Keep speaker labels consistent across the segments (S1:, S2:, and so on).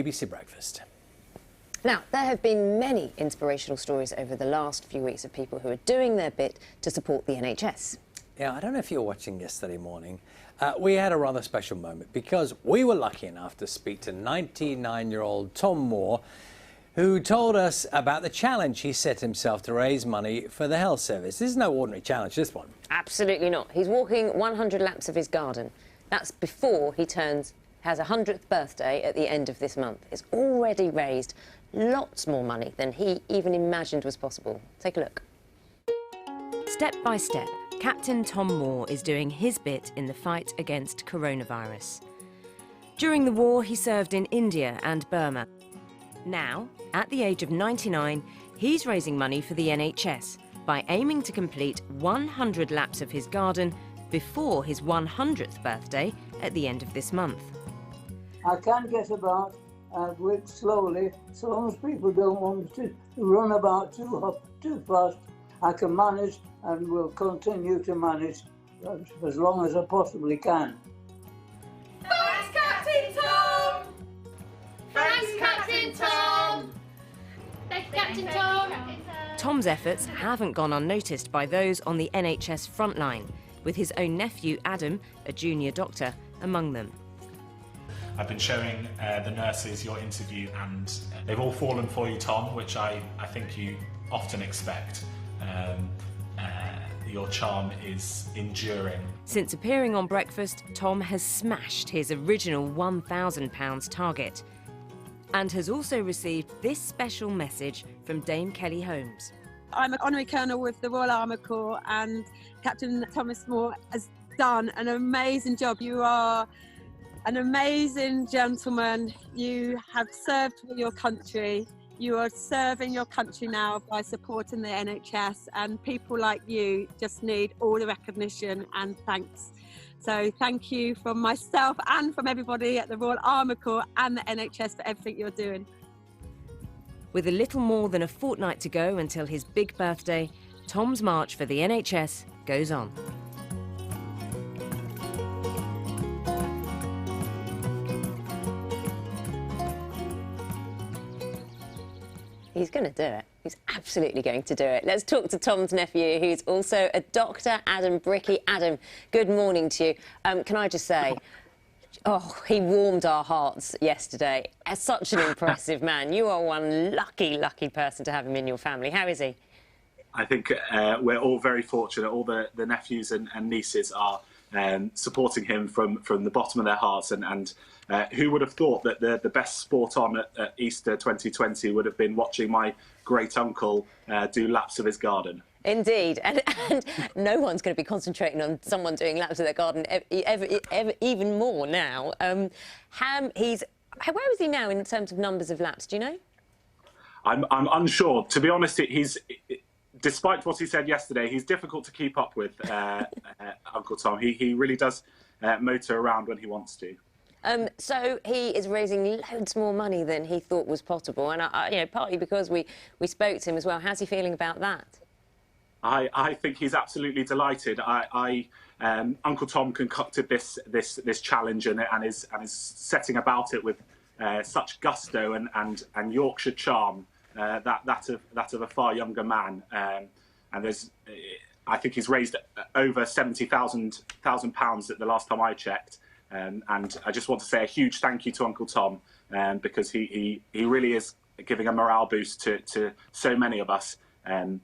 S1: BBC Breakfast.
S2: Now, there have been many inspirational stories over the last few weeks of people who are doing their bit to support the NHS.
S1: Yeah, I don't know if you were watching yesterday morning. We had a rather special moment because we were lucky enough to speak to 99-year-old Tom Moore, who told us about the challenge he set himself to raise money for the health service. This is no ordinary challenge, this one.
S2: Absolutely not. He's walking 100 laps of his garden. That's before he has a 100th birthday at the end of this month. It's already raised lots more money than he even imagined was possible. Take a look.
S3: Step by step, Captain Tom Moore is doing his bit in the fight against coronavirus. During the war, he served in India and Burma. Now, at the age of 99, he's raising money for the NHS by aiming to complete 100 laps of his garden before his 100th birthday at the end of this month.
S4: I can get about, work slowly, so long as people don't want to run about too fast. I can manage and will continue to manage as long as I possibly can.
S5: Thanks, Captain Tom! Thanks, Captain Tom! Thanks, Captain Tom!
S3: Tom's efforts haven't gone unnoticed by those on the NHS frontline, with his own nephew Adam, a junior doctor, among them.
S6: I've been showing the nurses your interview and they've all fallen for you, Tom, which I think you often expect. Your charm is enduring.
S3: Since appearing on Breakfast, Tom has smashed his original £1,000 target and has also received this special message from Dame Kelly Holmes.
S7: I'm an honorary colonel with the Royal Armoured Corps, and Captain Thomas Moore has done an amazing job. You are an amazing gentleman. You have served for your country. You are serving your country now by supporting the NHS, and people like you just need all the recognition and thanks. So thank you from myself and from everybody at the Royal Armoured Corps and the NHS for everything you're doing.
S3: With a little more than a fortnight to go until his big birthday, Tom's march for the NHS goes on.
S2: He's going to do it. He's absolutely going to do it. Let's talk to Tom's nephew, who's also a doctor, Adam Bricky. Adam, good morning to you. Can I just say, oh, he warmed our hearts yesterday. As such an impressive man. You are one lucky, lucky person to have him in your family. How is he?
S8: I think we're all very fortunate. All the nephews and nieces are supporting him from the bottom of their hearts, and who would have thought that the best sport on at Easter 2020 would have been watching my great uncle do laps of his garden.
S2: Indeed, and no one's going to be concentrating on someone doing laps of their garden even more now. Where is he now in terms of numbers of laps, do you know?
S8: I'm unsure. To be honest, despite what he said yesterday, he's difficult to keep up with, Uncle Tom. He really does motor around when he wants to.
S2: So he is raising loads more money than he thought was possible, and you know, partly because we spoke to him as well. How's he feeling about that?
S8: I think he's absolutely delighted. Uncle Tom concocted this challenge and is setting about it with such gusto and Yorkshire charm. That of a far younger man, and I think he's raised over £70,000 at the last time I checked, and I just want to say a huge thank you to Uncle Tom, because he really is giving a morale boost to so many of us in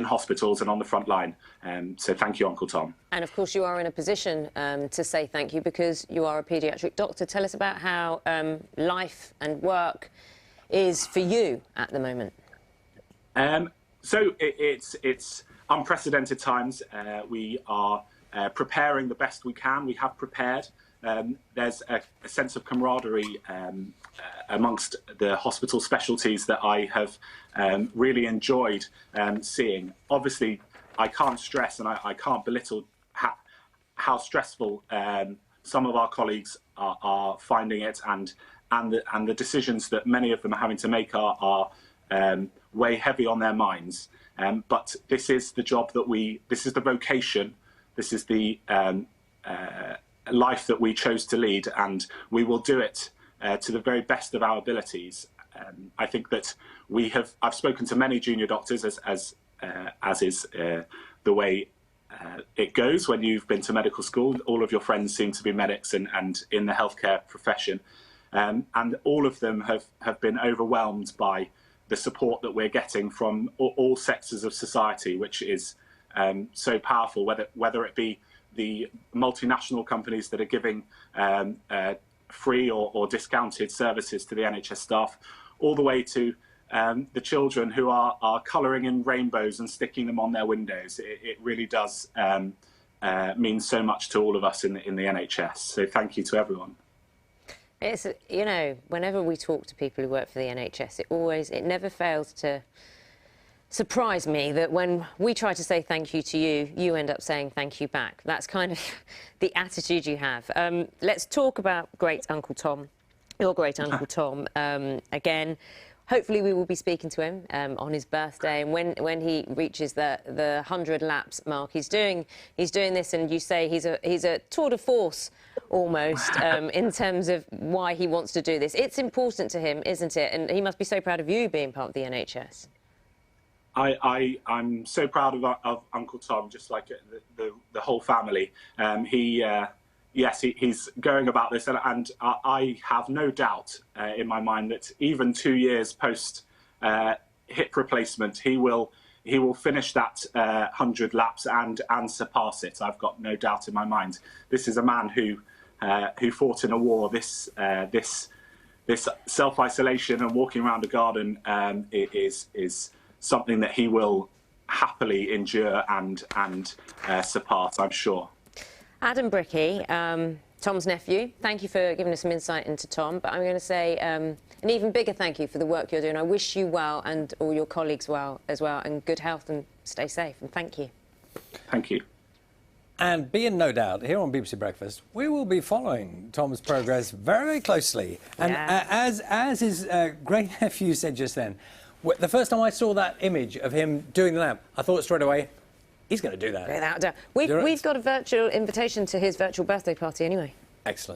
S8: hospitals and on the front line. So thank you, Uncle Tom.
S2: And of course you are in a position to say thank you because you are a paediatric doctor. Tell us about how life and work is for you at the moment.
S8: So it's unprecedented times. We are preparing the best we can. We have prepared. There's a sense of camaraderie amongst the hospital specialties that I have really enjoyed seeing. Obviously, I can't stress and I can't belittle how stressful some of our colleagues are finding it, and the decisions that many of them are having to make are weigh heavy on their minds. But this is the job that this is the vocation, this is the life that we chose to lead, and we will do it to the very best of our abilities. I think that I've spoken to many junior doctors, as is the way it goes when you've been to medical school. All of your friends seem to be medics and in the healthcare profession. And all of them have been overwhelmed by the support that we're getting from all sectors of society, which is so powerful, whether it be the multinational companies that are giving free or discounted services to the NHS staff, all the way to the children who are colouring in rainbows and sticking them on their windows. It really does mean so much to all of us in the NHS. So thank you to everyone.
S2: It's, you know, whenever we talk to people who work for the NHS, it never fails to surprise me that when we try to say thank you to you, you end up saying thank you back. That's kind of the attitude you have. Let's talk about great Uncle Tom, your great Uncle Tom, again. Hopefully we will be speaking to him on his birthday, and when he reaches the 100 laps mark, he's doing this, and you say he's a tour de force almost in terms of why he wants to do this. It's important to him, isn't it? And he must be so proud of you being part of the NHS.
S8: I'm so proud of Uncle Tom, just like the whole family. He's going about this, and I have no doubt in my mind that even 2 years post hip replacement, he will finish that 100 laps and surpass it. I've got no doubt in my mind. This is a man who fought in a war. This self-isolation and walking around a garden is something that he will happily endure and surpass, I'm sure.
S2: Adam Bricky, Tom's nephew, thank you for giving us some insight into Tom, but I'm going to say an even bigger thank you for the work you're doing. I wish you well and all your colleagues well as well, and good health, and stay safe, and thank you.
S8: Thank you.
S1: And be in no doubt, here on BBC Breakfast, we will be following Tom's progress very, very closely. And
S2: Yes.
S1: as his great nephew said just then, the first time I saw that image of him doing the lap, I thought straight away, he's going to do that.
S2: Without doubt. We've got a virtual invitation to his virtual birthday party anyway.
S1: Excellent.